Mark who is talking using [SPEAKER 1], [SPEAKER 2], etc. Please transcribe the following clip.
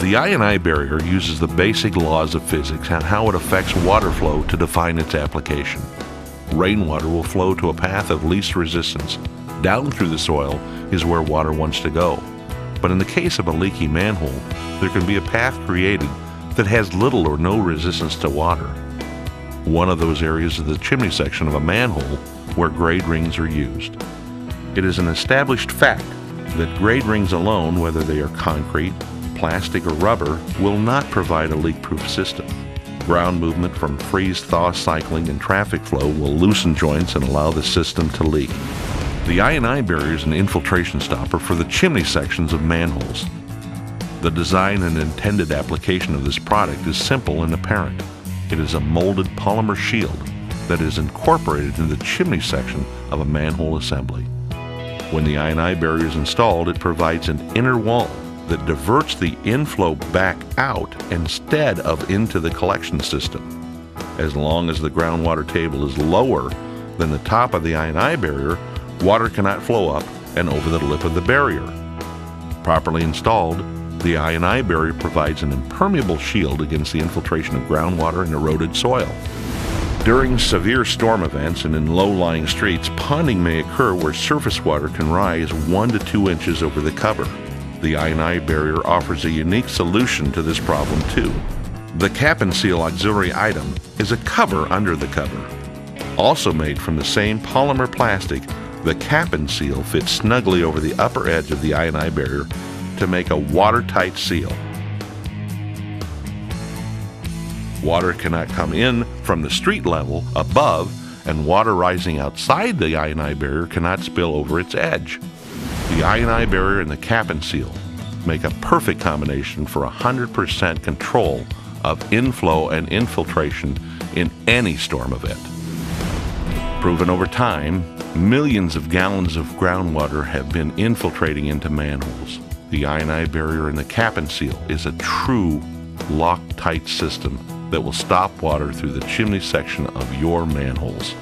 [SPEAKER 1] The I&I barrier uses the basic laws of physics and how it affects water flow to define its application. Rainwater will flow to a path of least resistance. Down through the soil is where water wants to go. But in the case of a leaky manhole, there can be a path created that has little or no resistance to water. One of those areas is the chimney section of a manhole where grade rings are used. It is an established fact that grade rings alone, whether they are concrete, plastic, or rubber, will not provide a leak-proof system. Ground movement from freeze-thaw cycling and traffic flow will loosen joints and allow the system to leak. The I&I barrier is an infiltration stopper for the chimney sections of manholes. The design and intended application of this product is simple and apparent. It is a molded polymer shield that is incorporated in the chimney section of a manhole assembly. When the I&I barrier is installed, it provides an inner wall that diverts the inflow back out instead of into the collection system. As long as the groundwater table is lower than the top of the I&I barrier, water cannot flow up and over the lip of the barrier. Properly installed, the I&I barrier provides an impermeable shield against the infiltration of groundwater and eroded soil. During severe storm events and in low-lying streets, ponding may occur where surface water can rise 1 to 2 inches over the cover. The I&I barrier offers a unique solution to this problem too. The Cap and Seal auxiliary item is a cover under the cover. Also made from the same polymer plastic, the Cap and Seal fits snugly over the upper edge of the I&I barrier to make a watertight seal. Water cannot come in from the street level above, and water rising outside the I&I barrier cannot spill over its edge. The I&I barrier and the Cap and Seal make a perfect combination for 100% control of inflow and infiltration in any storm event. Proven over time, millions of gallons of groundwater have been infiltrating into manholes. The I&I barrier and the Cap and Seal is a true Loctite system that will stop water through the chimney section of your manholes.